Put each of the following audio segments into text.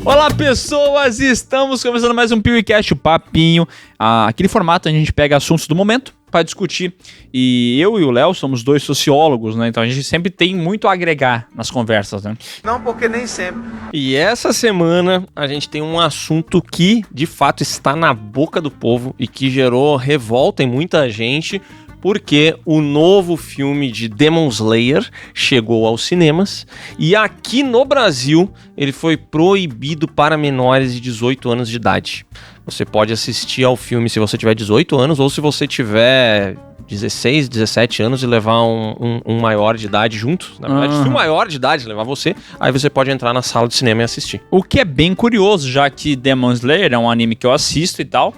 Olá, pessoas! Estamos começando mais um PeeWeeCast, o papinho. Aquele formato onde a gente pega assuntos do momento para discutir. E eu e o Léo somos dois sociólogos, né? Então a gente sempre tem muito a agregar nas conversas, né? Não, porque nem sempre. E essa semana a gente tem um assunto que, de fato, está na boca do povo e que gerou revolta em muita gente, porque o novo filme de Demon Slayer chegou aos cinemas e aqui no Brasil ele foi proibido para menores de 18 anos de idade. Você pode assistir ao filme se você tiver 18 anos ou se você tiver 16, 17 anos e levar um maior de idade junto. Na verdade, se o maior de idade levar você, aí você pode entrar na sala de cinema e assistir. O que é bem curioso, já que Demon Slayer é um anime que eu assisto e tal.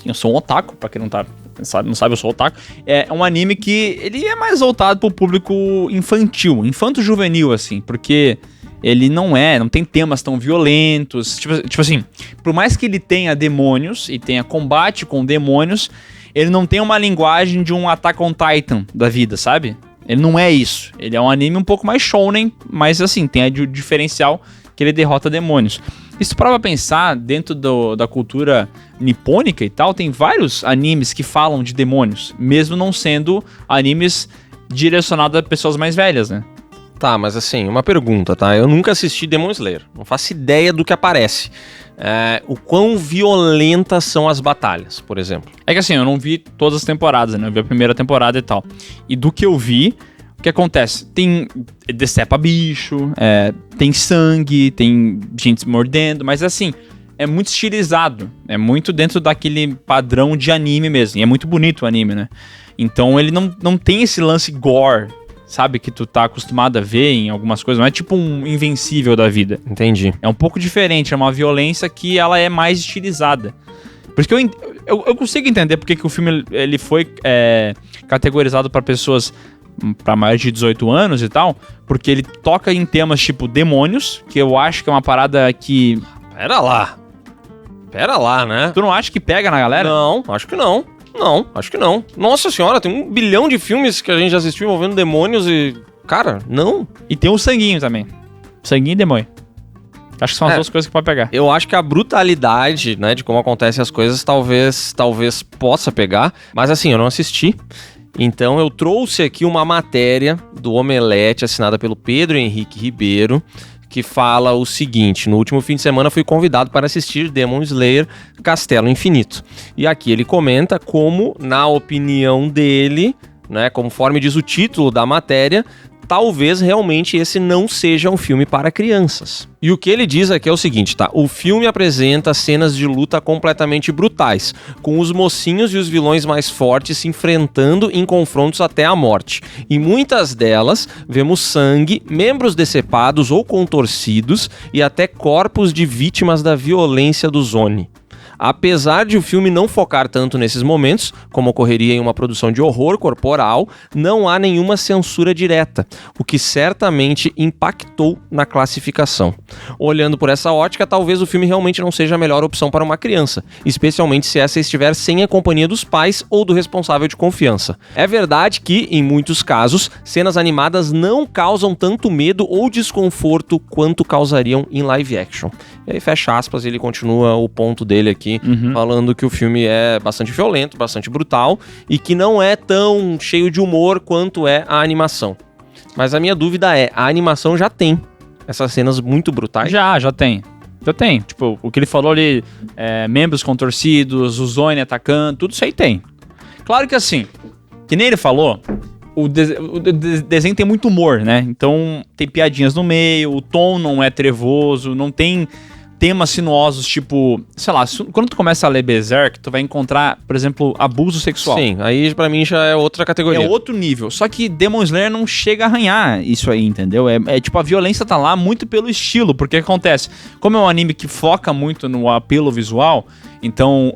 Eu sou um otaku, pra quem não sabe, eu sou otaku. É um anime que ele é mais voltado pro público infantil, infanto-juvenil, assim, porque ele não tem temas tão violentos. Tipo assim, por mais que ele tenha demônios e tenha combate com demônios, ele não tem uma linguagem de um Attack on Titan da vida, sabe? Ele não é isso. Ele é um anime um pouco mais shonen, mas assim, tem o diferencial que ele derrota demônios. Isso para pensar, dentro da cultura nipônica e tal, tem vários animes que falam de demônios, mesmo não sendo animes direcionados a pessoas mais velhas, né? Tá, mas assim, uma pergunta, tá? Eu nunca assisti Demon Slayer, não faço ideia do que aparece. O quão violentas são as batalhas, por exemplo? É que assim, eu não vi todas as temporadas, né? Eu vi a primeira temporada e tal. E do que eu vi, o que acontece? Tem decepa bicho, tem sangue, tem gente se mordendo, mas assim, é muito estilizado. É muito dentro daquele padrão de anime mesmo. E é muito bonito o anime, né? Então ele não tem esse lance gore, sabe? Que tu tá acostumado a ver em algumas coisas. Não é tipo um Invencível da vida. Entendi. É um pouco diferente, é uma violência que ela é mais estilizada. Por isso que eu consigo entender porque que o filme ele foi categorizado para pessoas para mais de 18 anos e tal, porque ele toca em temas tipo demônios, que eu acho que é uma parada que... Pera lá, né? Tu não acha que pega na galera? Não, acho que não. Não, acho que não. Nossa senhora, tem 1 bilhão de filmes que a gente já assistiu envolvendo demônios e... Cara, não. E tem o sanguinho também. Sanguinho e demônio. Acho que são as duas coisas que pode pegar. Eu acho que a brutalidade, né, de como acontecem as coisas, talvez possa pegar. Mas assim, eu não assisti. Então eu trouxe aqui uma matéria do Omelete, assinada pelo Pedro Henrique Ribeiro, que fala o seguinte: no último fim de semana fui convidado para assistir Demon Slayer Castelo Infinito. E aqui ele comenta como, na opinião dele, né, conforme diz o título da matéria, talvez realmente esse não seja um filme para crianças. E o que ele diz aqui é o seguinte, tá? O filme apresenta cenas de luta completamente brutais, com os mocinhos e os vilões mais fortes se enfrentando em confrontos até a morte. Em muitas delas, vemos sangue, membros decepados ou contorcidos e até corpos de vítimas da violência do Zone. Apesar de o filme não focar tanto nesses momentos, como ocorreria em uma produção de horror corporal, não há nenhuma censura direta, o que certamente impactou na classificação. Olhando por essa ótica, talvez o filme realmente não seja a melhor opção para uma criança, especialmente se essa estiver sem a companhia dos pais ou do responsável de confiança. É verdade que, em muitos casos, cenas animadas não causam tanto medo ou desconforto quanto causariam em live action. E aí fecha aspas, ele continua o ponto dele aqui, falando que o filme é bastante violento, bastante brutal e que não é tão cheio de humor quanto é a animação. Mas a minha dúvida é, a animação já tem essas cenas muito brutais? Já tem. Já tem. Tipo, o que ele falou ali, membros contorcidos, o Zone atacando, tudo isso aí tem. Claro que assim, que nem ele falou, o desenho tem muito humor, né? Então tem piadinhas no meio, o tom não é trevoso, não tem temas sinuosos, tipo, sei lá, quando tu começa a ler Berserk, tu vai encontrar, por exemplo, abuso sexual. Sim, aí pra mim já é outra categoria. É outro nível. Só que Demon Slayer não chega a arranhar isso aí, entendeu? Tipo, a violência tá lá muito pelo estilo, porque acontece, como é um anime que foca muito no apelo visual, então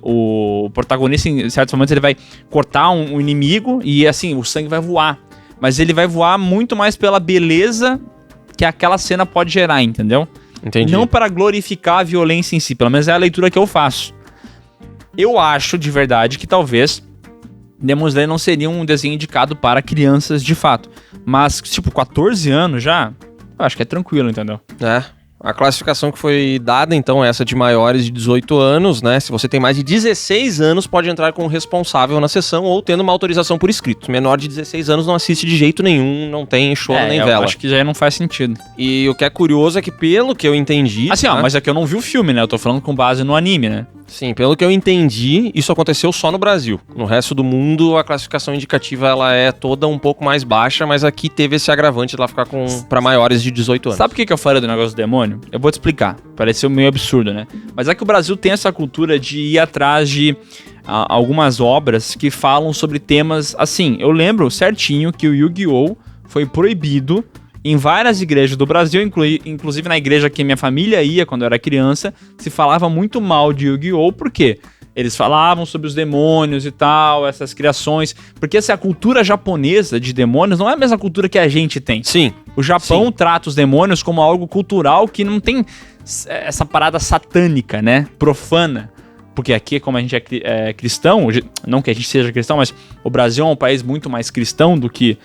o protagonista, em certos momentos, ele vai cortar um inimigo e, assim, o sangue vai voar. Mas ele vai voar muito mais pela beleza que aquela cena pode gerar, entendeu? Entendi. Não para glorificar a violência em si, pelo menos é a leitura que eu faço. Eu acho, de verdade, que talvez Demon Slayer não seria um desenho indicado para crianças de fato. Mas, tipo, 14 anos já, eu acho que é tranquilo, entendeu? A classificação que foi dada, então, é essa de maiores de 18 anos, né? Se você tem mais de 16 anos, pode entrar com o responsável na sessão ou tendo uma autorização por escrito. Menor de 16 anos não assiste de jeito nenhum, não tem choro nem vela. Acho que já não faz sentido. E o que é curioso é que, pelo que eu entendi... Assim, ó, mas é que eu não vi o filme, né? Eu tô falando com base no anime, né? Sim, pelo que eu entendi, isso aconteceu só no Brasil. No resto do mundo, a classificação indicativa ela é toda um pouco mais baixa, mas aqui teve esse agravante de ela ficar pra maiores de 18 anos. Sabe por que eu falei do negócio do demônio? Eu vou te explicar. Pareceu meio absurdo, né? Mas é que o Brasil tem essa cultura de ir atrás de algumas obras que falam sobre temas... Assim, eu lembro certinho que o Yu-Gi-Oh! Foi proibido em várias igrejas do Brasil, inclusive na igreja que minha família ia quando eu era criança, se falava muito mal de Yu-Gi-Oh! Por quê? Eles falavam sobre os demônios e tal, essas criações. Porque essa cultura japonesa de demônios não é a mesma cultura que a gente tem. Sim. O Japão trata os demônios como algo cultural que não tem essa parada satânica, né? Profana. Porque aqui, como a gente é cristão, não que a gente seja cristão, mas o Brasil é um país muito mais cristão do que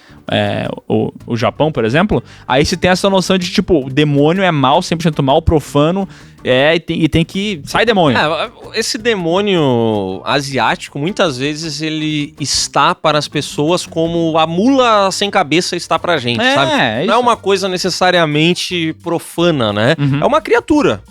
o Japão, por exemplo. Aí se tem essa noção de, tipo, o demônio é mal, 100% mal, profano, e tem que... Sai demônio. Esse demônio asiático, muitas vezes, ele está para as pessoas como a mula sem cabeça está pra gente, sabe? Não é uma coisa necessariamente profana, né? Uhum. É uma criatura,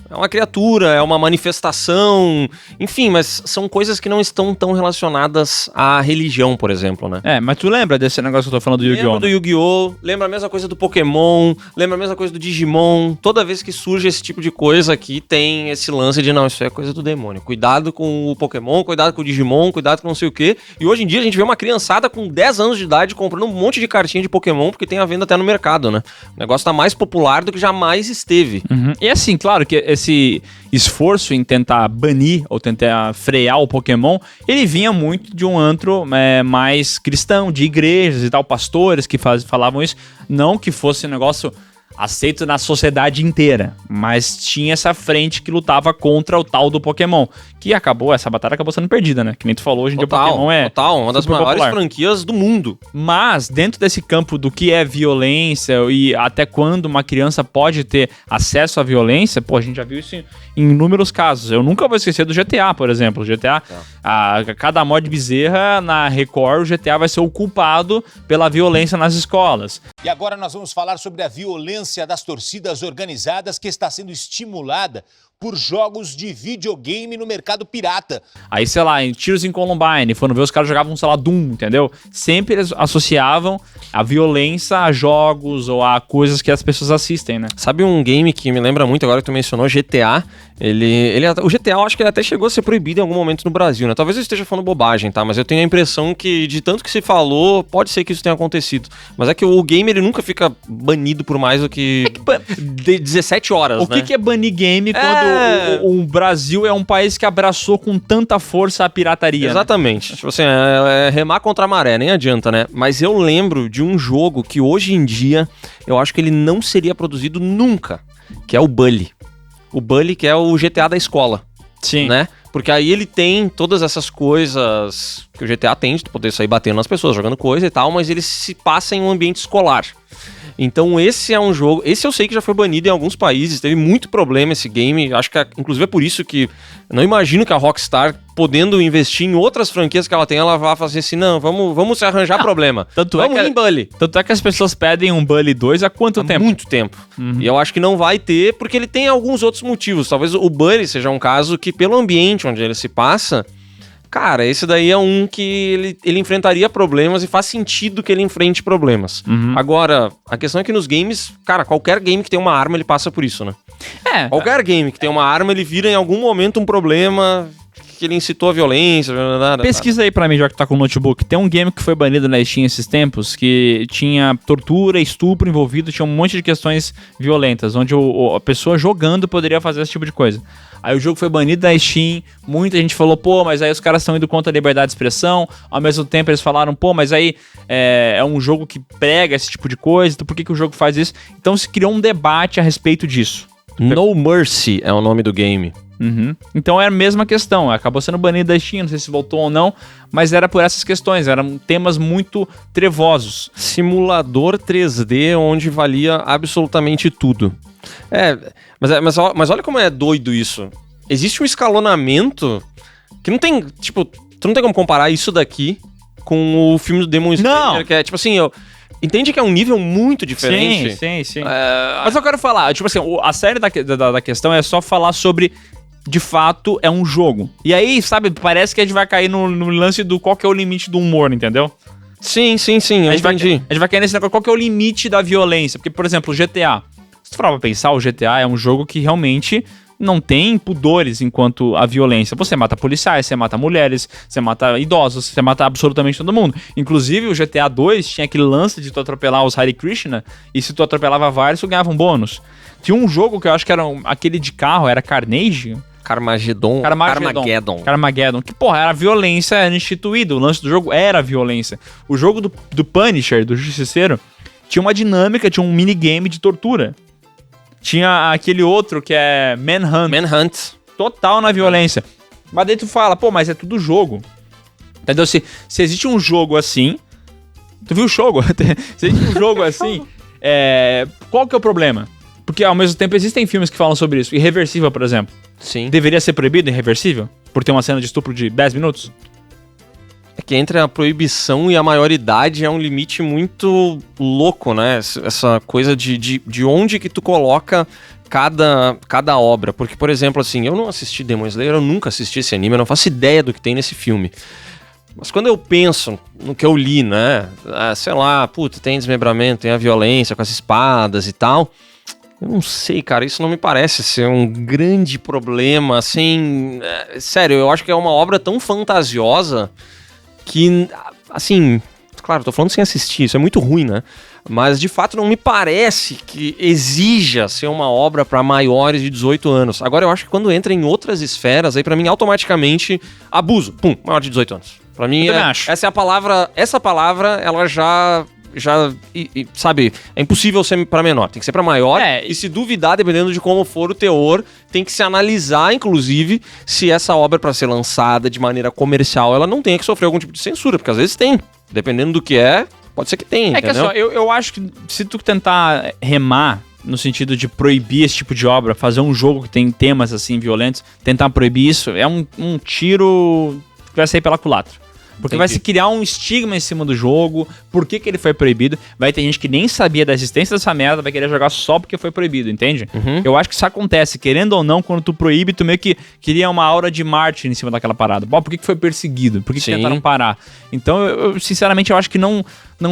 é uma manifestação, enfim, mas são coisas que não estão tão relacionadas à religião, por exemplo, né? Mas tu lembra desse negócio que eu tô falando do Yu-Gi-Oh? Lembra do Yu-Gi-Oh! Lembra a mesma coisa do Pokémon, lembra a mesma coisa do Digimon. Toda vez que surge esse tipo de coisa aqui, tem esse lance de, não, isso é coisa do demônio. Cuidado com o Pokémon, cuidado com o Digimon, cuidado com não sei o quê. E hoje em dia a gente vê uma criançada com 10 anos de idade comprando um monte de cartinha de Pokémon, porque tem a venda até no mercado, né? O negócio tá mais popular do que jamais esteve. Uhum. E assim, claro que esse esforço em tentar banir ou tentar frear o Pokémon, ele vinha muito de um antro mais cristão, de igrejas e tal, pastores que falavam isso. Não que fosse um negócio aceito na sociedade inteira, mas tinha essa frente que lutava contra o tal do Pokémon, que essa batalha acabou sendo perdida, né? Que nem tu falou, hoje em dia o Pokémon é uma das maiores franquias do mundo. Mas, dentro desse campo do que é violência e até quando uma criança pode ter acesso à violência, a gente já viu isso em inúmeros casos. Eu nunca vou esquecer do GTA, por exemplo. O GTA, a cada morte de Bezerra, na Record, o GTA vai ser o culpado pela violência nas escolas. E agora nós vamos falar sobre a violência das torcidas organizadas que está sendo estimulada por jogos de videogame no mercado pirata. Aí, sei lá, em tiros em Columbine, foram ver os caras jogavam, sei lá, Doom, entendeu? Sempre eles associavam a violência a jogos ou a coisas que as pessoas assistem, né? Sabe um game que me lembra muito, agora que tu mencionou, GTA? O GTA, eu acho que ele até chegou a ser proibido em algum momento no Brasil, né? Talvez eu esteja falando bobagem, tá? Mas eu tenho a impressão que, de tanto que se falou, pode ser que isso tenha acontecido. Mas é que o game, ele nunca fica banido por mais do que 17 horas, né? O que é banir game quando o Brasil é um país que abraçou com tanta força a pirataria? Exatamente. Né? Tipo assim, é remar contra a maré, nem adianta, né? Mas eu lembro de um jogo que hoje em dia, eu acho que ele não seria produzido nunca, que é o Bully. O Bully, que é o GTA da escola. Sim. Né? Porque aí ele tem todas essas coisas que o GTA tem, de poder sair batendo nas pessoas, jogando coisa e tal, mas ele se passa em um ambiente escolar. Então esse é um jogo, esse eu sei que já foi banido em alguns países, teve muito problema esse game, acho que inclusive é por isso que eu não imagino que a Rockstar, podendo investir em outras franquias que ela tem, ela vai fazer assim, não, vamos se arranjar problema. Vamos em Bully. Tanto é que as pessoas pedem um Bully 2 há quanto tempo? Há muito tempo. Uhum. E eu acho que não vai ter, porque ele tem alguns outros motivos. Talvez o Bully seja um caso que, pelo ambiente onde ele se passa, cara, esse daí é um que ele enfrentaria problemas e faz sentido que ele enfrente problemas. Uhum. Agora, a questão é que nos games, cara, qualquer game que tem uma arma, ele passa por isso, né? Qualquer game que tem uma arma, ele vira em algum momento um problema que ele incitou a violência. Pesquisa aí pra mim, já que tá com o notebook. Tem um game que foi banido na Steam esses tempos, que tinha tortura, estupro envolvido, tinha um monte de questões violentas, onde a pessoa jogando poderia fazer esse tipo de coisa. Aí o jogo foi banido da Steam, muita gente falou, mas aí os caras estão indo contra a liberdade de expressão, ao mesmo tempo eles falaram, mas aí é um jogo que prega esse tipo de coisa, então por que o jogo faz isso? Então se criou um debate a respeito disso. No Mercy é o nome do game. Uhum. Então era a mesma questão, acabou sendo banido da Steam, não sei se voltou ou não, mas era por essas questões, eram temas muito trevosos. Simulador 3D onde valia absolutamente tudo. Mas olha como é doido isso. Existe um escalonamento que não tem, tipo, tu não tem como comparar isso daqui com o filme do Demon Slayer, que é, tipo assim, entende que é um nível muito diferente? Sim. Mas eu quero falar, tipo assim, a série da questão é só falar sobre, de fato, é um jogo. E aí, sabe, parece que a gente vai cair no lance do qual que é o limite do humor, entendeu? Sim, eu entendi. A gente vai cair nesse negócio, qual que é o limite da violência? Porque, por exemplo, o GTA. Se tu for pra pensar, o GTA é um jogo que realmente não tem pudores enquanto a violência. Você mata policiais, você mata mulheres, você mata idosos, você mata absolutamente todo mundo. Inclusive, o GTA 2 tinha aquele lance de tu atropelar os Hare Krishna, e se tu atropelava vários, tu ganhava um bônus. Tinha um jogo que eu acho que era aquele de carro, era Carnage? Carmageddon. Que, porra, era violência, era instituído. O lance do jogo era violência. O jogo do Punisher, do Justiceiro, tinha uma dinâmica, tinha um minigame de tortura. Tinha aquele outro que é Manhunt. Total na violência. Mas daí tu fala, pô, mas é tudo jogo. Entendeu? Se existe um jogo assim... Tu viu o jogo? Se existe um jogo assim, qual que é o problema? Porque ao mesmo tempo existem filmes que falam sobre isso. Irreversível, por exemplo. Sim. Deveria ser proibido Irreversível? Por ter uma cena de estupro de 10 minutos? É que entre a proibição e a maioridade é um limite muito louco, né? Essa coisa de onde que tu coloca cada obra. Porque, por exemplo, assim, eu não assisti Demon Slayer, eu nunca assisti esse anime, eu não faço ideia do que tem nesse filme. Mas quando eu penso no que eu li, né? Sei lá, tem desmembramento, tem a violência com as espadas e tal. Eu não sei, cara, isso não me parece ser um grande problema, assim... sério, eu acho que é uma obra tão fantasiosa que, assim... Claro, tô falando sem assistir, isso é muito ruim, né? Mas, de fato, não me parece que exija ser uma obra para maiores de 18 anos. Agora, eu acho que quando entra em outras esferas, aí pra mim, automaticamente, abuso. Pum, maior de 18 anos. Pra mim, essa é a palavra... Essa palavra, ela já sabe, é impossível ser pra menor, tem que ser pra maior, e se duvidar, dependendo de como for o teor, tem que se analisar, inclusive, se essa obra pra ser lançada de maneira comercial, ela não tem que sofrer algum tipo de censura, porque às vezes tem, dependendo do que pode ser que tenha, entendeu? Que é só, eu acho que se tu tentar remar no sentido de proibir esse tipo de obra, fazer um jogo que tem temas assim violentos, tentar proibir isso, é um tiro que vai sair pela culatra. Porque vai se criar um estigma em cima do jogo, por que ele foi proibido, vai ter gente que nem sabia da existência dessa merda, vai querer jogar só porque foi proibido, entende? Uhum. Eu acho que isso acontece, querendo ou não, quando tu proíbe, tu meio que cria uma aura de mártir em cima daquela parada. Pô, por que foi perseguido? Por que tentaram parar? Então, eu sinceramente, eu acho que não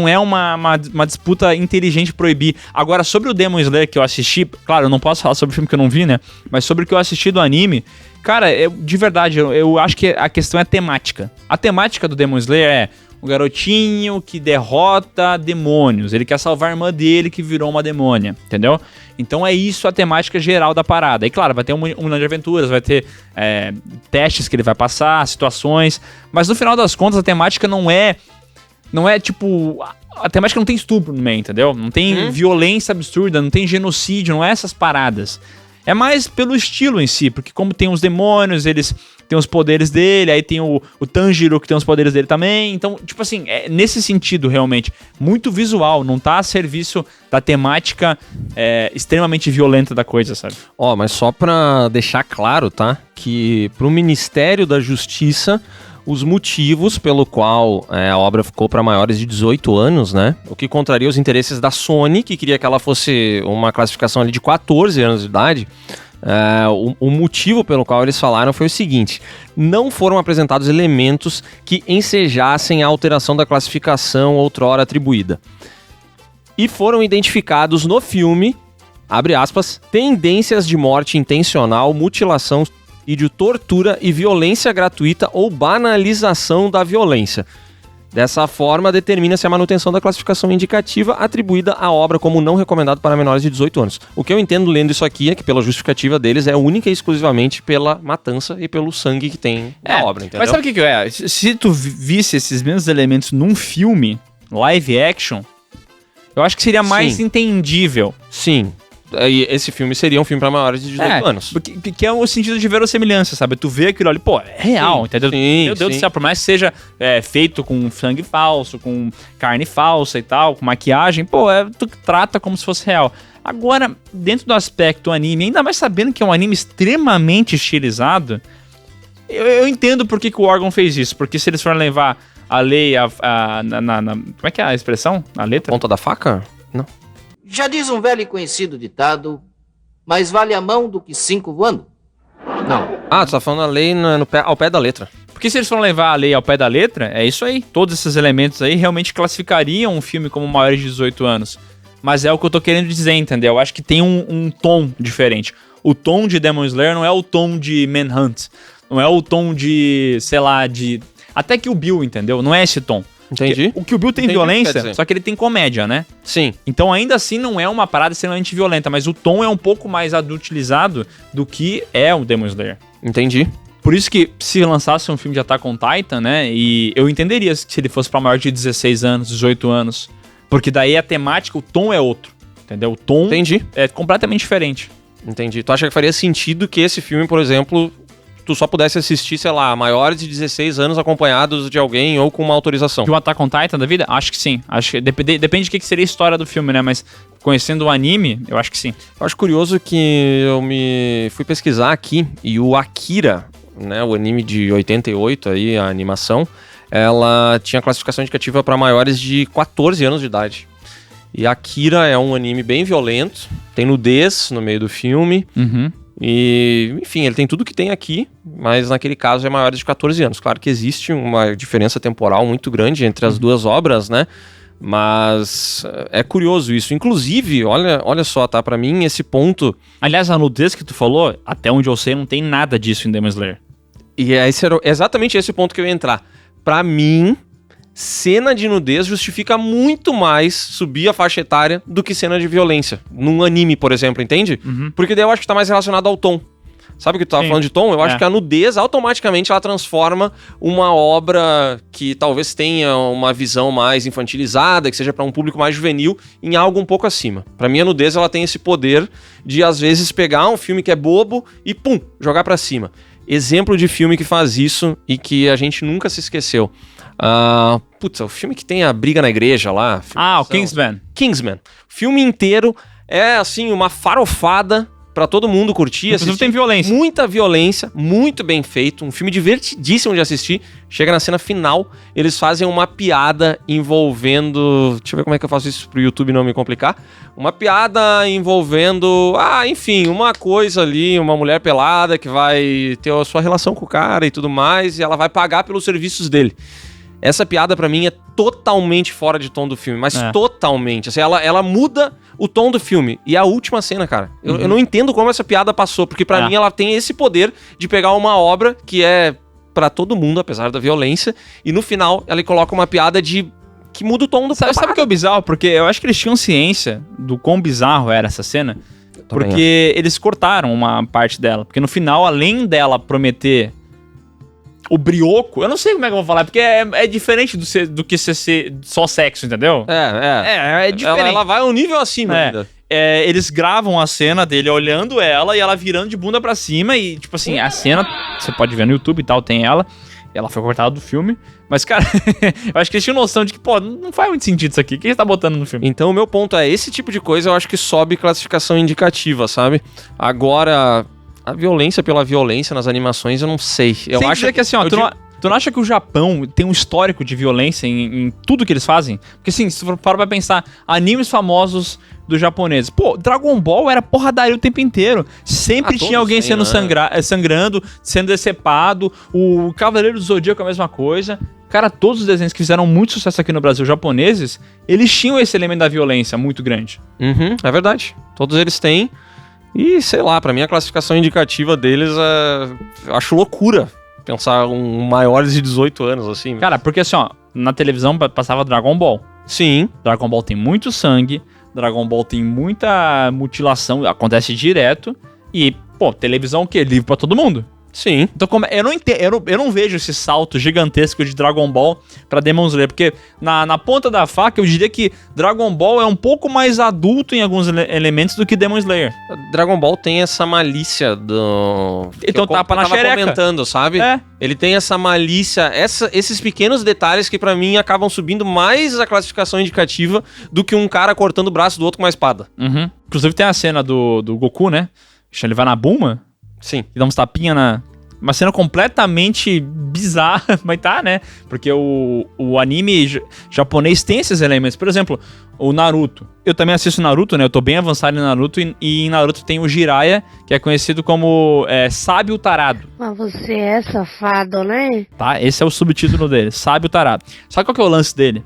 é uma disputa inteligente proibir. Agora, sobre o Demon Slayer que eu assisti, claro, eu não posso falar sobre o filme que eu não vi, né? Mas sobre o que eu assisti do anime... Cara, de verdade, eu acho que a questão é temática. A temática do Demon Slayer é o garotinho que derrota demônios. Ele quer salvar a irmã dele que virou uma demônia, entendeu? Então é isso a temática geral da parada. E claro, vai ter um milhão de aventuras, vai ter testes que ele vai passar, situações. Mas no final das contas, a temática não é tipo... A temática não tem estupro no meio, entendeu? Não tem violência absurda, não tem genocídio, não é essas paradas. É mais pelo estilo em si, porque como tem os demônios, eles têm os poderes dele, aí tem o Tanjiro que tem os poderes dele também, então, tipo assim, é nesse sentido realmente, muito visual, não tá a serviço da temática extremamente violenta da coisa, sabe? Mas só pra deixar claro, tá, que pro Ministério da Justiça... Os motivos pelo qual a obra ficou para maiores de 18 anos, né? O que contraria os interesses da Sony, que queria que ela fosse uma classificação ali de 14 anos de idade. O motivo pelo qual eles falaram foi o seguinte: não foram apresentados elementos que ensejassem a alteração da classificação outrora atribuída. E foram identificados no filme, abre aspas, tendências de morte intencional, mutilação, tortura e violência gratuita ou banalização da violência. Dessa forma, determina-se a manutenção da classificação indicativa atribuída à obra como não recomendado para menores de 18 anos. O que eu entendo lendo isso aqui é que, pela justificativa deles, é única e exclusivamente pela matança e pelo sangue que tem na obra, entendeu? Mas sabe o que é? Se tu visse esses mesmos elementos num filme, live action, eu acho que seria mais entendível. Sim. esse filme seria um filme pra maiores de 18 anos. Porque é o sentido de verossimilhança, sabe? Tu vê aquilo ali, pô, é real, entendeu? Meu Deus do céu, por mais que seja feito com sangue falso, com carne falsa e tal, com maquiagem, pô, tu trata como se fosse real. Agora, dentro do aspecto anime, ainda mais sabendo que é um anime extremamente estilizado, eu entendo por que o órgão fez isso. Porque se eles forem levar a lei, como é que é a expressão? A letra? Ponta da faca? Não. Já diz um velho e conhecido ditado, mais vale a mão do que 5 voando. Não. Ah, tu tá falando a lei ao pé da letra. Porque se eles forem levar a lei ao pé da letra, é isso aí. Todos esses elementos aí realmente classificariam um filme como maior de 18 anos. Mas é o que eu tô querendo dizer, entendeu? Eu acho que tem um tom diferente. O tom de Demon Slayer não é o tom de Manhunt. Não é o tom de, sei lá, de... Até Kill Bill, entendeu? Não é esse tom. Entendi. O Kill Bill tem violência, só que ele tem comédia, né? Sim. Então ainda assim não é uma parada extremamente violenta, mas o tom é um pouco mais adultilizado do que é o Demon Slayer. Entendi. Por isso que se lançasse um filme de Attack on Titan, né? E eu entenderia se ele fosse pra maior de 16 anos, 18 anos. Porque daí a temática, o tom é outro, entendeu? O tom é completamente diferente. Entendi. Tu acha que faria sentido que esse filme, por exemplo, tu só pudesse assistir, sei lá, maiores de 16 anos acompanhados de alguém ou com uma autorização? De um Attack on Titan da vida? Acho que sim. Acho que depende de que seria a história do filme, né? Mas conhecendo o anime, eu acho que sim. Eu acho curioso que eu me fui pesquisar aqui e o Akira, né, o anime de 88 aí, a animação, ela tinha classificação indicativa para maiores de 14 anos de idade. E Akira é um anime bem violento, tem nudez no meio do filme, e, enfim, ele tem tudo que tem aqui, mas naquele caso é maior de 14 anos. Claro que existe uma diferença temporal muito grande entre as duas obras, né? Mas é curioso isso. Inclusive, olha só, tá? Pra mim, esse ponto... Aliás, a nudez que tu falou, até onde eu sei, não tem nada disso em Demon Slayer. E esse era exatamente esse ponto que eu ia entrar. Pra mim, cena de nudez justifica muito mais subir a faixa etária do que cena de violência. Num anime, por exemplo, entende? Porque daí eu acho que tá mais relacionado ao tom. Sabe o que tu tava falando de tom? Eu acho que a nudez, automaticamente, ela transforma uma obra que talvez tenha uma visão mais infantilizada, que seja para um público mais juvenil, em algo um pouco acima. Pra mim, a nudez, ela tem esse poder de, às vezes, pegar um filme que é bobo e, pum, jogar pra cima. Exemplo de filme que faz isso e que a gente nunca se esqueceu. O filme que tem a briga na igreja lá. O Kingsman. Kingsman. O filme inteiro é, assim, uma farofada pra todo mundo curtir. Inclusive tem violência. Muita violência, muito bem feito. Um filme divertidíssimo de assistir. Chega na cena final, eles fazem uma piada envolvendo... Deixa eu ver como é que eu faço isso pro YouTube não me complicar. Uma piada envolvendo... enfim, uma coisa ali, uma mulher pelada que vai ter a sua relação com o cara e tudo mais, e ela vai pagar pelos serviços dele. Essa piada, pra mim, é totalmente fora de tom do filme. Mas totalmente. Assim, ela muda o tom do filme. E a última cena, cara. Eu não entendo como essa piada passou. Porque pra mim, ela tem esse poder de pegar uma obra que é pra todo mundo, apesar da violência. E no final, ela coloca uma piada que muda o tom do filme. Sabe o que é o bizarro? Porque eu acho que eles tinham ciência do quão bizarro era essa cena. Porque eles cortaram uma parte dela. Porque no final, além dela prometer... O brioco, eu não sei como é que eu vou falar, porque é diferente do que ser só sexo, entendeu? É diferente. Ela vai um nível acima ainda. Eles gravam a cena dele olhando ela e ela virando de bunda pra cima e, tipo assim, a cena, você pode ver no YouTube e tal, tem ela foi cortada do filme, mas, cara, eu acho que eles tinham noção de que, não faz muito sentido isso aqui, o que você tá botando no filme? Então, o meu ponto é, esse tipo de coisa eu acho que sobe classificação indicativa, sabe? Agora... A violência pela violência nas animações, eu não sei. Eu acho que assim, tu não acha que o Japão tem um histórico de violência em tudo que eles fazem? Porque assim, se tu for pra pensar, animes famosos dos japoneses. Dragon Ball era porradaria o tempo inteiro. Sempre tinha alguém sendo sangrando, sendo decepado. O Cavaleiro do Zodíaco é a mesma coisa. Cara, todos os desenhos que fizeram muito sucesso aqui no Brasil, japoneses, eles tinham esse elemento da violência muito grande. É verdade. Todos eles têm. E, sei lá, pra mim a classificação indicativa deles eu acho loucura pensar maiores de 18 anos, assim. Cara, porque assim, na televisão passava Dragon Ball. Sim. Dragon Ball tem muito sangue, Dragon Ball tem muita mutilação, acontece direto. E, televisão o quê? Livre pra todo mundo. Sim. Então, eu não entendo, eu não vejo esse salto gigantesco de Dragon Ball pra Demon Slayer, porque na ponta da faca eu diria que Dragon Ball é um pouco mais adulto em alguns elementos do que Demon Slayer. Dragon Ball tem essa malícia do... Então tapa na xereca. Comentando, sabe? É. Ele tem essa malícia, esses pequenos detalhes que pra mim acabam subindo mais a classificação indicativa do que um cara cortando o braço do outro com uma espada. Uhum. Inclusive tem a cena do Goku, né? Ele vai na Bulma Sim. e dá uns tapinha na... Uma cena completamente bizarra, mas tá, né? Porque o anime japonês tem esses elementos. Por exemplo, o Naruto. Eu também assisto Naruto, né? Eu tô bem avançado em Naruto. E em Naruto tem o Jiraiya, que é conhecido como Sábio Tarado. Mas você é safado, né? Tá? Esse é o subtítulo dele, Sábio Tarado. Sabe qual que é o lance dele?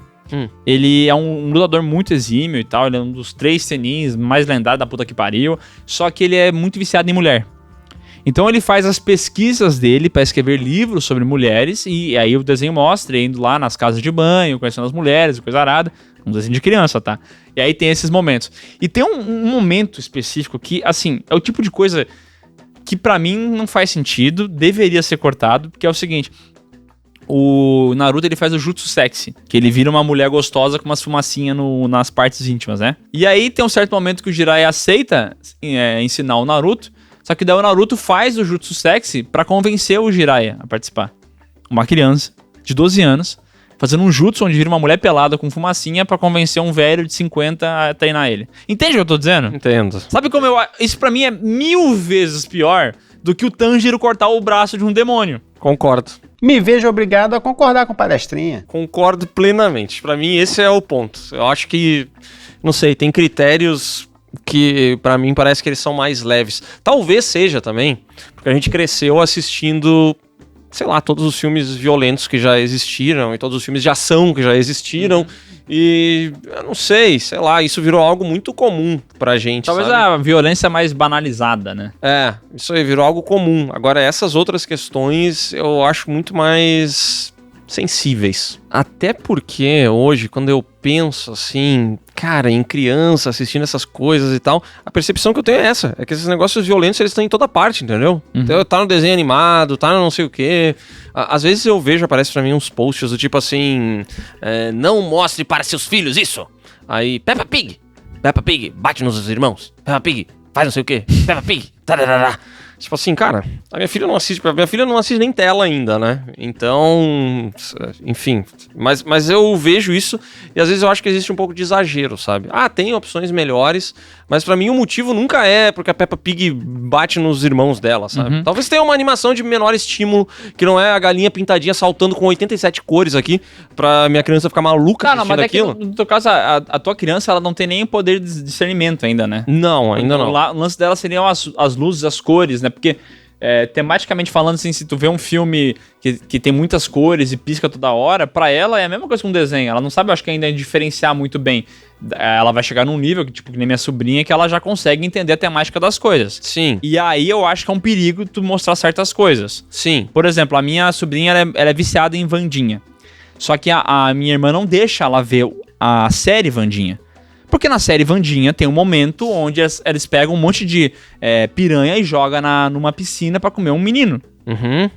Ele é um lutador muito exímio e tal. Ele é um dos 3 senins mais lendários da puta que pariu. Só que ele é muito viciado em mulher. Então ele faz as pesquisas dele para escrever livros sobre mulheres, e aí o desenho mostra ele indo lá nas casas de banho, conhecendo as mulheres, coisa arada, um desenho de criança, tá? E aí tem esses momentos. E tem um momento específico que, assim, é o tipo de coisa que pra mim não faz sentido, deveria ser cortado, porque é o seguinte: o Naruto ele faz o jutsu sexy, que ele vira uma mulher gostosa com umas fumacinhas nas partes íntimas, né? E aí tem um certo momento que o Jiraiya aceita ensinar o Naruto. Só que daí o Naruto faz o jutsu sexy pra convencer o Jiraiya a participar. Uma criança de 12 anos, fazendo um jutsu onde vira uma mulher pelada com fumacinha pra convencer um velho de 50 a treinar ele. Entende o que eu tô dizendo? Entendo. Sabe como isso pra mim é 1000 vezes pior do que o Tanjiro cortar o braço de um demônio. Concordo. Me vejo obrigado a concordar com o palestrinha. Concordo plenamente. Pra mim esse é o ponto. Eu acho que, não sei, tem critérios que pra mim parece que eles são mais leves. Talvez seja também, porque a gente cresceu assistindo, sei lá, todos os filmes violentos que já existiram e todos os filmes de ação que já existiram. E eu não sei, sei lá, isso virou algo muito comum pra gente. Talvez sabe? a violência mais banalizada, né? Isso aí virou algo comum. Agora essas outras questões eu acho muito mais sensíveis. Até porque hoje, quando eu penso assim, cara, em criança assistindo essas coisas e tal, a percepção que eu tenho é essa, é que esses negócios violentos eles estão em toda parte, entendeu? Então, tá no desenho animado, tá no não sei o quê. Às vezes eu vejo, aparece pra mim uns posts do tipo assim, não mostre para seus filhos isso. Aí, Peppa Pig bate nos irmãos, Peppa Pig faz não sei o quê, Peppa Pig, tarará. Tipo assim, cara, a minha filha não assiste nem tela ainda, né? Então, enfim, mas eu vejo isso e às vezes eu acho que existe um pouco de exagero, sabe? Tem opções melhores, mas pra mim o motivo nunca é porque a Peppa Pig bate nos irmãos dela, sabe? Talvez tenha uma animação de menor estímulo, que não é a galinha pintadinha saltando com 87 cores aqui, pra minha criança ficar maluca assistindo aquilo. No teu caso, a tua criança, ela não tem nem poder de discernimento ainda, né? Não, ainda não. O lance dela seriam as luzes, as cores, né? Porque, tematicamente falando, assim, se tu vê um filme que tem muitas cores e pisca toda hora, pra ela é a mesma coisa que um desenho. Ela não sabe, eu acho que ainda diferenciar muito bem. Ela vai chegar num nível, que nem minha sobrinha, que ela já consegue entender a temática das coisas. Sim. E aí eu acho que é um perigo tu mostrar certas coisas. Sim. Por exemplo, a minha sobrinha, ela é viciada em Wandinha. Só que a minha irmã não deixa ela ver a série Wandinha. Porque na série Wandinha tem um momento onde eles pegam um monte de piranha e jogam numa piscina pra comer um menino.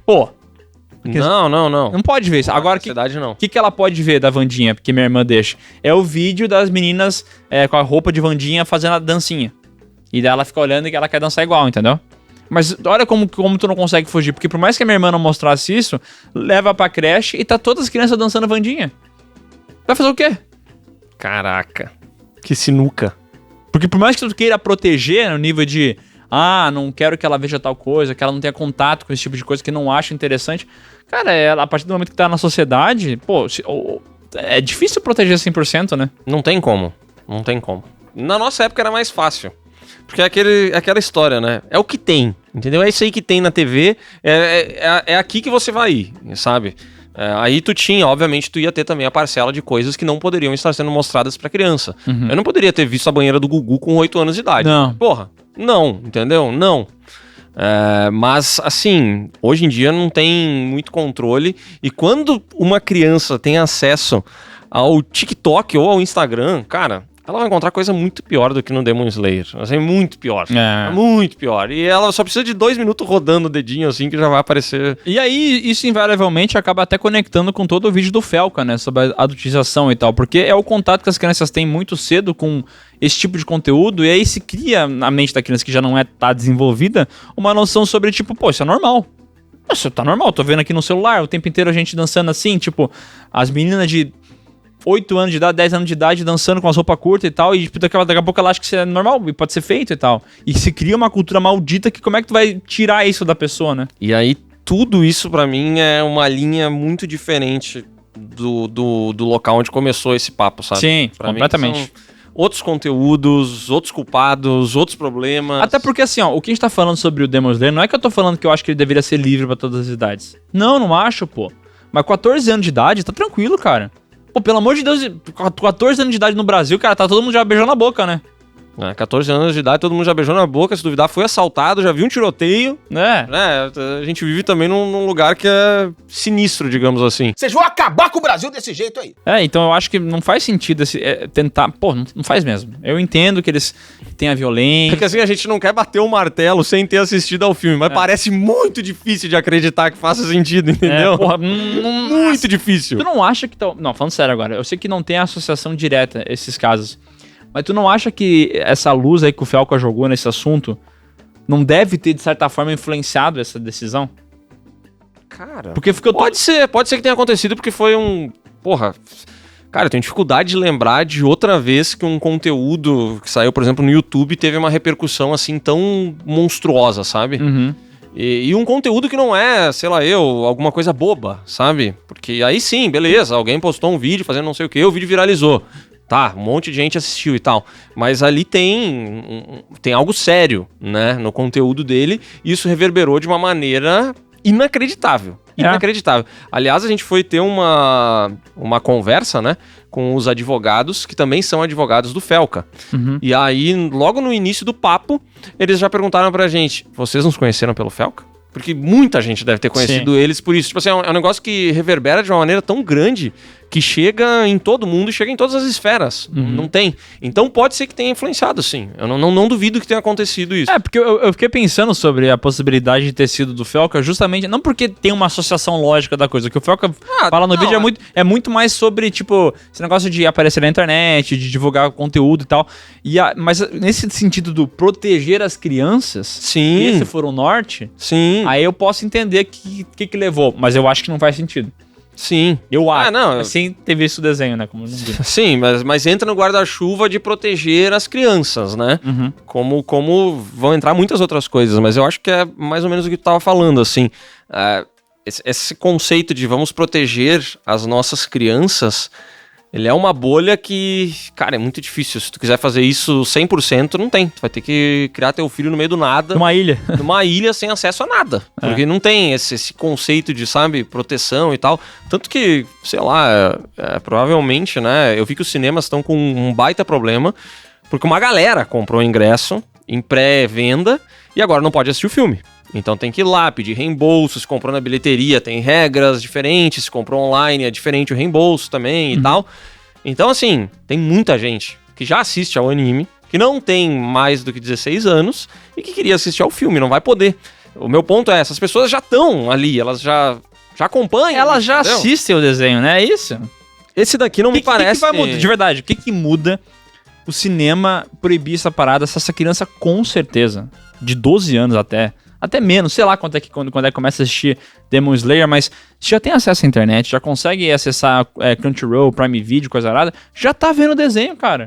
Pô. Não pode ver isso. Agora, o que ela pode ver da Wandinha, porque minha irmã deixa? É o vídeo das meninas com a roupa de Wandinha fazendo a dancinha. E daí ela fica olhando e ela quer dançar igual, entendeu? Mas olha como tu não consegue fugir. Porque por mais que a minha irmã não mostrasse isso, leva pra creche e tá todas as crianças dançando Wandinha. Vai fazer o quê? Caraca. Que sinuca. Porque por mais que tu queira proteger no nível de não quero que ela veja tal coisa, que ela não tenha contato com esse tipo de coisa que não acha interessante, cara, a partir do momento que tá na sociedade, pô, é difícil proteger 100%, né? Não tem como. Na nossa época era mais fácil. Porque é aquela história, né? É o que tem, entendeu? É isso aí que tem na TV, é aqui que você vai ir, sabe? Aí obviamente tu ia ter também a parcela de coisas que não poderiam estar sendo mostradas pra criança. Eu não poderia ter visto a banheira do Gugu com 8 anos de idade. Não. Porra, não, entendeu? Não. Mas, assim, hoje em dia não tem muito controle. E quando uma criança tem acesso ao TikTok ou ao Instagram, cara, ela vai encontrar coisa muito pior do que no Demon Slayer. Assim, muito pior. Muito pior. E ela só precisa de 2 minutos rodando o dedinho assim que já vai aparecer. E aí, isso invariavelmente acaba até conectando com todo o vídeo do Felca, né? Sobre a adultização e tal. Porque é o contato que as crianças têm muito cedo com esse tipo de conteúdo. E aí se cria na mente da criança que já não tá desenvolvida uma noção sobre, tipo, pô, isso é normal. Isso tá normal, tô vendo aqui no celular o tempo inteiro a gente dançando assim, tipo, as meninas de 8 anos de idade, 10 anos de idade dançando com as roupas curtas e tal, e tipo, daqui a pouco ela acha que isso é normal e pode ser feito e tal. E se cria uma cultura maldita que como é que tu vai tirar isso da pessoa, né? E aí tudo isso pra mim é uma linha muito diferente do local onde começou esse papo, sabe? Sim, pra completamente. Mim, outros conteúdos, outros culpados, outros problemas. Até porque assim, ó, o que a gente tá falando sobre o Demon Slayer, não é que eu tô falando que eu acho que ele deveria ser livre pra todas as idades. Não acho, pô. Mas 14 anos de idade, tá tranquilo, cara. Pô, pelo amor de Deus, 14 anos de idade no Brasil, cara, tá todo mundo já beijando a boca, né? 14 anos de idade, todo mundo já beijou na boca, se duvidar, foi assaltado, já viu um tiroteio. É. A gente vive também num lugar que é sinistro, digamos assim. Vocês vão acabar com o Brasil desse jeito aí. Então eu acho que não faz sentido tentar... Pô, não faz mesmo. Eu entendo que eles têm a violência... Porque assim, a gente não quer bater o martelo sem ter assistido ao filme, mas parece muito difícil de acreditar que faça sentido, entendeu? Porra, muito difícil. Tu não acha que... Não, falando sério agora, eu sei que não tem associação direta a esses casos, mas tu não acha que essa luz aí que o Felca jogou nesse assunto não deve ter, de certa forma, influenciado essa decisão? Cara, porque ficou pode ser que tenha acontecido porque foi um... Porra, cara, eu tenho dificuldade de lembrar de outra vez que um conteúdo que saiu, por exemplo, no YouTube teve uma repercussão assim tão monstruosa, sabe? Uhum. E um conteúdo que não é, sei lá, alguma coisa boba, sabe? Porque aí sim, beleza, alguém postou um vídeo fazendo não sei o que, o vídeo viralizou. Tá, um monte de gente assistiu e tal. Mas ali tem algo sério, né, no conteúdo dele. E isso reverberou de uma maneira inacreditável. Inacreditável. Aliás, a gente foi ter uma conversa, né, com os advogados, que também são advogados do Felca. Uhum. E aí, logo no início do papo, eles já perguntaram pra gente, vocês nos conheceram pelo Felca? Porque muita gente deve ter conhecido eles por isso. Tipo assim, é um negócio que reverbera de uma maneira tão grande que chega em todo mundo e chega em todas as esferas. Uhum. Não tem. Então pode ser que tenha influenciado, sim. Eu não duvido que tenha acontecido isso. Porque eu fiquei pensando sobre a possibilidade de ter sido do Felca justamente, não porque tem uma associação lógica da coisa, o que o Felca fala no vídeo é muito mais sobre, tipo, esse negócio de aparecer na internet, de divulgar conteúdo e tal. Mas nesse sentido do proteger as crianças, sim. esse for o norte, sim. Aí eu posso entender que levou, mas eu acho que não faz sentido. Sim. Eu acho. Sem ter visto o desenho, né? Como não vi. Sim, mas entra no guarda-chuva de proteger as crianças, né? Uhum. Como vão entrar muitas outras coisas, mas eu acho que é mais ou menos o que tu tava falando, assim. Esse conceito de vamos proteger as nossas crianças, ele é uma bolha que, cara, é muito difícil. Se tu quiser fazer isso 100%, não tem. Tu vai ter que criar teu filho no meio do nada. Numa ilha. Numa ilha sem acesso a nada. Porque não tem esse conceito de, sabe, proteção e tal. Tanto que, sei lá, provavelmente, né, eu vi que os cinemas estão com um baita problema, porque uma galera comprou ingresso em pré-venda e agora não pode assistir o filme. Então tem que ir lá, pedir reembolso, se comprou na bilheteria tem regras diferentes, se comprou online é diferente o reembolso também e tal. Então assim, tem muita gente que já assiste ao anime, que não tem mais do que 16 anos e que queria assistir ao filme, não vai poder. O meu ponto é, essas pessoas já estão ali, elas já acompanham. Elas já assistem o desenho, né? É isso? Esse daqui não me parece... O que vai mudar? De verdade, o que muda o cinema proibir essa parada se essa criança com certeza, de 12 anos até menos, sei lá quando é que começa a assistir Demon Slayer, mas se já tem acesso à internet, já consegue acessar Crunchyroll, Prime Video, coisa arada, já tá vendo o desenho, cara.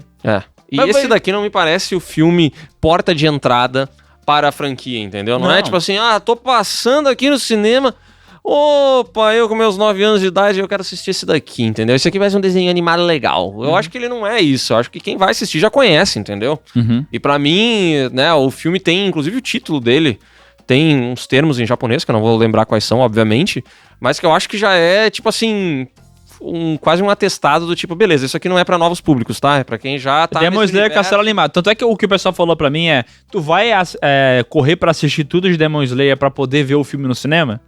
E esse daqui não me parece o filme porta de entrada para a franquia, entendeu? Não é tipo assim, tô passando aqui no cinema, opa, eu com meus 9 anos de idade eu quero assistir esse daqui, entendeu? Esse aqui vai ser um desenho animado legal. Eu acho que ele não é isso, eu acho que quem vai assistir já conhece, entendeu? E pra mim, né, o filme tem, inclusive o título dele, tem uns termos em japonês, que eu não vou lembrar quais são, obviamente, mas que eu acho que já é, tipo assim, quase um atestado do tipo, beleza, isso aqui não é pra novos públicos, tá? É pra quem já tá... Demon Slayer Castelo Animado. Tanto é que o que o pessoal falou pra mim é, tu vai correr pra assistir tudo de Demon Slayer pra poder ver o filme no cinema?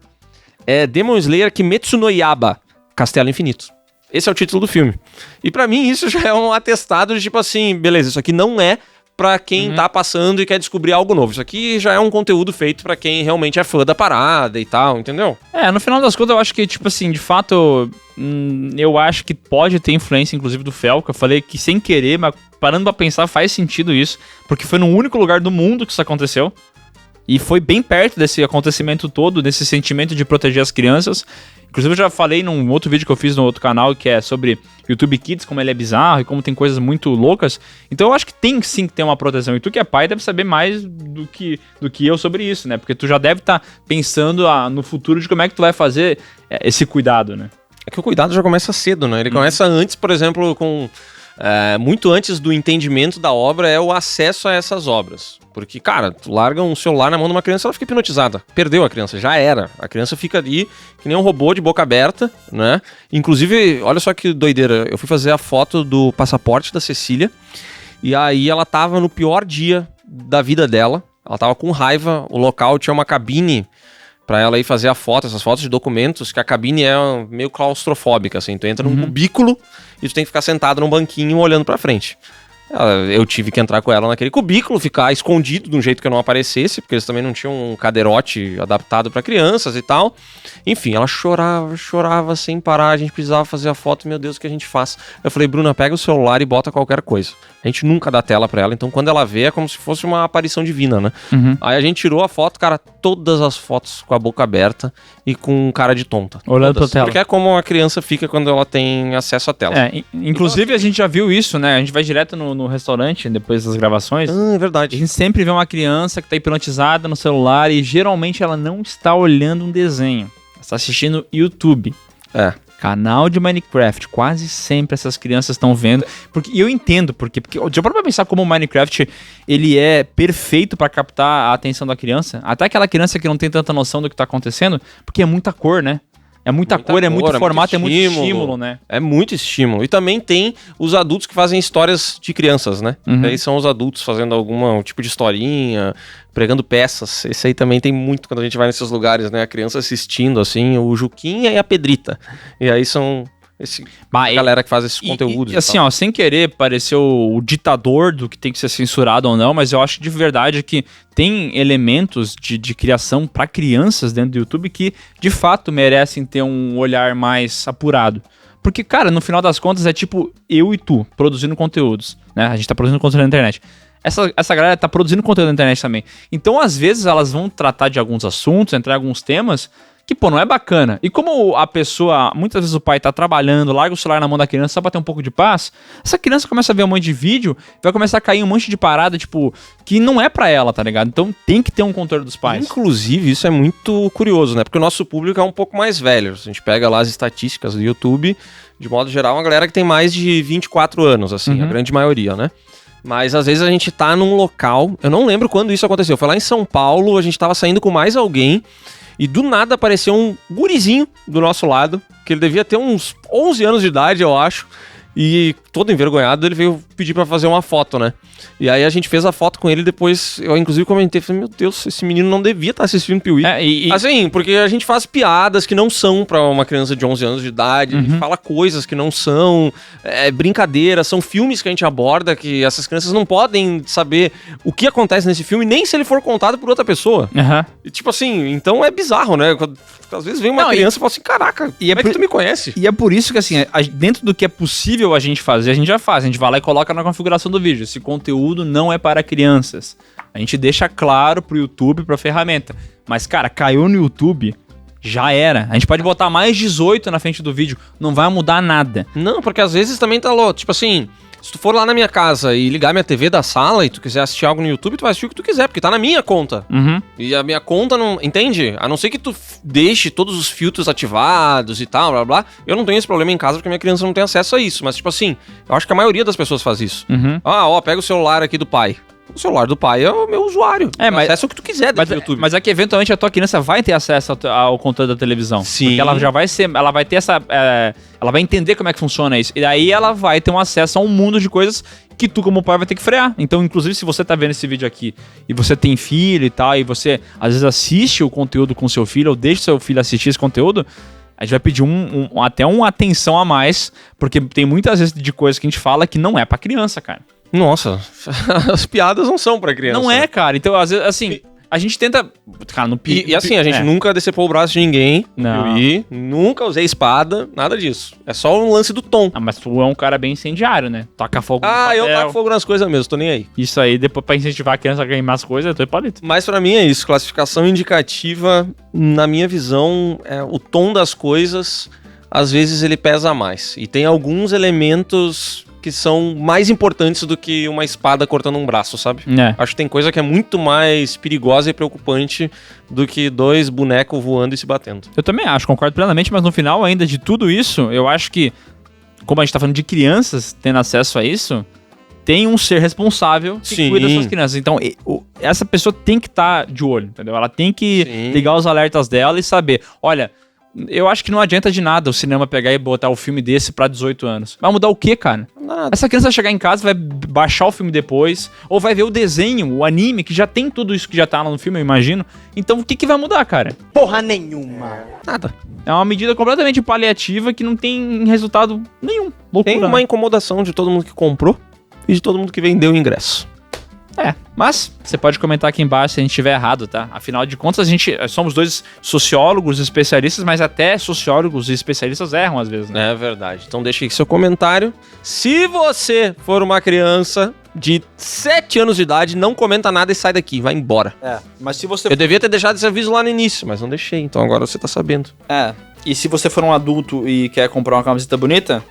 É Demon Slayer Kimetsu no Yaiba, Castelo Infinito. Esse é o título do filme. E pra mim isso já é um atestado de tipo assim, beleza, isso aqui não é pra quem tá passando e quer descobrir algo novo. Isso aqui já é um conteúdo feito pra quem realmente é fã da parada e tal, entendeu? No final das contas eu acho que, tipo assim, de fato, eu acho que pode ter influência, inclusive, do Fel, que eu falei que sem querer, mas parando pra pensar faz sentido isso, porque foi no único lugar do mundo que isso aconteceu. E foi bem perto desse acontecimento todo, desse sentimento de proteger as crianças. Inclusive eu já falei num outro vídeo que eu fiz no outro canal, que é sobre YouTube Kids, como ele é bizarro e como tem coisas muito loucas. Então eu acho que tem sim que ter uma proteção. E tu que é pai deve saber mais do que eu sobre isso, né? Porque tu já deve estar pensando no futuro de como é que tu vai fazer esse cuidado, né? É que o cuidado já começa cedo, né? Ele começa antes, por exemplo, com... muito antes do entendimento da obra é o acesso a essas obras. Porque, cara, tu larga um celular na mão de uma criança, ela fica hipnotizada. Perdeu a criança, já era. A criança fica ali que nem um robô de boca aberta, né? Inclusive, olha só que doideira. Eu fui fazer a foto do passaporte da Cecília e aí ela tava no pior dia da vida dela. Ela tava com raiva, o local tinha uma cabine pra ela ir fazer a foto, essas fotos de documentos, que a cabine é meio claustrofóbica, assim. Tu entra num cubículo e tu tem que ficar sentado num banquinho olhando pra frente. Eu tive que entrar com ela naquele cubículo, ficar escondido de um jeito que eu não aparecesse, porque eles também não tinham um cadeirote adaptado pra crianças e tal. Enfim, ela chorava sem parar, a gente precisava fazer a foto, meu Deus, o que a gente faz? Eu falei, Bruna, pega o celular e bota qualquer coisa. A gente nunca dá tela pra ela, então quando ela vê é como se fosse uma aparição divina, né? Aí a gente tirou a foto, cara, todas as fotos com a boca aberta e com cara de tonta. Olhando pra tela. Porque é como a criança fica quando ela tem acesso à tela. Inclusive a gente já viu isso, né? A gente vai direto no restaurante depois das gravações. É verdade. A gente sempre vê uma criança que tá hipnotizada no celular e geralmente ela não está olhando um desenho. Ela está assistindo YouTube. Canal de Minecraft. Quase sempre essas crianças estão vendo. E eu entendo porque já parou pra pensar como o Minecraft ele é perfeito pra captar a atenção da criança? Até aquela criança que não tem tanta noção do que tá acontecendo, porque é muita cor, né? É muita cor, é muito formato, é muito estímulo, né? É muito estímulo. E também tem os adultos que fazem histórias de crianças, né? Aí são os adultos fazendo algum tipo de historinha, pregando peças. Esse aí também tem muito quando a gente vai nesses lugares, né? A criança assistindo, assim, o Juquinha e a Pedrita. E aí são... a galera que faz esses conteúdos. E assim, ó, sem querer parecer o ditador do que tem que ser censurado ou não, mas eu acho de verdade que tem elementos de criação para crianças dentro do YouTube que, de fato, merecem ter um olhar mais apurado. Porque, cara, no final das contas é tipo eu e tu produzindo conteúdos, né? A gente tá produzindo conteúdo na internet. Essa galera tá produzindo conteúdo na internet também. Então, às vezes, elas vão tratar de alguns assuntos, entrar em alguns temas que, pô, não é bacana. E como a pessoa, muitas vezes o pai tá trabalhando, larga o celular na mão da criança só pra ter um pouco de paz, essa criança começa a ver um monte de vídeo, vai começar a cair um monte de parada, tipo, que não é pra ela, tá ligado? Então tem que ter um controle dos pais. Inclusive, isso é muito curioso, né? Porque o nosso público é um pouco mais velho. A gente pega lá as estatísticas do YouTube, de modo geral, uma galera que tem mais de 24 anos, assim, a grande maioria, né? Mas às vezes a gente tá num local, eu não lembro quando isso aconteceu, foi lá em São Paulo, a gente tava saindo com mais alguém, e do nada apareceu um gurizinho do nosso lado, que ele devia ter uns 11 anos de idade, eu acho. E todo envergonhado, ele veio pedir pra fazer uma foto, né? E aí a gente fez a foto com ele, depois eu inclusive comentei, falei, meu Deus, esse menino não devia estar assistindo Piuí. Assim, porque a gente faz piadas que não são pra uma criança de 11 anos de idade, a gente fala coisas que não são, brincadeiras, são filmes que a gente aborda, que essas crianças não podem saber o que acontece nesse filme, nem se ele for contado por outra pessoa. E, tipo assim, então é bizarro, né? Às vezes vem uma criança e fala assim, caraca, como é que tu me conhece? E é por isso que, assim, dentro do que é possível a gente fazer, a gente já faz. A gente vai lá e coloca na configuração do vídeo. Esse conteúdo não é para crianças. A gente deixa claro pro YouTube, pra ferramenta. Mas, cara, caiu no YouTube, já era. A gente pode botar mais 18 na frente do vídeo. Não vai mudar nada. Não, porque às vezes também tá louco. Tipo assim... Se tu for lá na minha casa e ligar minha TV da sala e tu quiser assistir algo no YouTube, tu vai assistir o que tu quiser, porque tá na minha conta. E a minha conta não... Entende? A não ser que tu deixe todos os filtros ativados e tal, blá, blá. Eu não tenho esse problema em casa porque minha criança não tem acesso a isso. Mas, tipo assim, eu acho que a maioria das pessoas faz isso. Pega o celular aqui do pai. O celular do pai é o meu usuário. Mas acesso o que tu quiser dentro do YouTube. Mas é que eventualmente a tua criança vai ter acesso ao controle da televisão. Sim. Porque ela já vai ser... Ela vai ter essa... ela vai entender como é que funciona isso. E daí ela vai ter um acesso a um mundo de coisas que tu, como pai, vai ter que frear. Então, inclusive, se você tá vendo esse vídeo aqui e você tem filho e tal, e você, às vezes, assiste o conteúdo com seu filho ou deixa seu filho assistir esse conteúdo, A gente vai pedir até uma atenção a mais, porque tem muitas vezes de coisas que a gente fala que não é pra criança, cara. Nossa, as piadas não são pra criança. Não é, cara. Então, às vezes, assim, a gente tenta... Cara, no E assim, a gente nunca decepou o braço de ninguém. Não. E nunca usei espada, nada disso. É só um lance do tom. Ah, mas tu é um cara bem incendiário, né? Toca fogo no papel. Eu taco fogo nas coisas mesmo, tô nem aí. Isso aí, depois pra incentivar a criança a queimar as coisas, eu tô em palito. Mas pra mim é isso, classificação indicativa, na minha visão, o tom das coisas, às vezes ele pesa mais. E tem alguns elementos que são mais importantes do que uma espada cortando um braço, sabe? É. Acho que tem coisa que é muito mais perigosa e preocupante do que 2 bonecos voando e se batendo. Eu também acho, concordo plenamente, mas no final ainda de tudo isso, eu acho que, como a gente tá falando de crianças tendo acesso a isso, tem um ser responsável que Sim. cuida das suas crianças. Então, essa pessoa tem que estar de olho, entendeu? Ela tem que Sim. ligar os alertas dela e saber, olha, eu acho que não adianta de nada o cinema pegar e botar o filme desse pra 18 anos. Vai mudar o quê, cara? Nada. Essa criança vai chegar em casa, vai baixar o filme depois, ou vai ver o desenho, o anime, que já tem tudo isso que já tá lá no filme, eu imagino. Então, o que vai mudar, cara? Porra nenhuma. Nada. É uma medida completamente paliativa que não tem resultado nenhum. Loucura. Tem uma incomodação de todo mundo que comprou e de todo mundo que vendeu o ingresso. Mas você pode comentar aqui embaixo se a gente estiver errado, tá? Afinal de contas, somos 2 sociólogos especialistas, mas até sociólogos e especialistas erram às vezes, né? É verdade. Então deixa aqui seu comentário. Se você for uma criança de 7 anos de idade, não comenta nada e sai daqui, vai embora. Mas se você... Eu devia ter deixado esse aviso lá no início, mas não deixei, então agora você tá sabendo. E se você for um adulto e quer comprar uma camiseta bonita...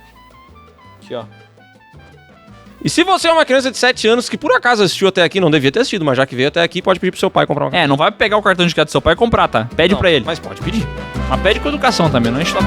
Aqui, ó. E se você é uma criança de 7 anos que por acaso assistiu até aqui, não devia ter assistido, mas já que veio até aqui, pode pedir pro seu pai comprar uma camiseta. Não vai pegar o cartão de crédito do seu pai e comprar, tá? Pede Não, pra ele. Mas pode pedir. Mas pede com educação também, não enche tua...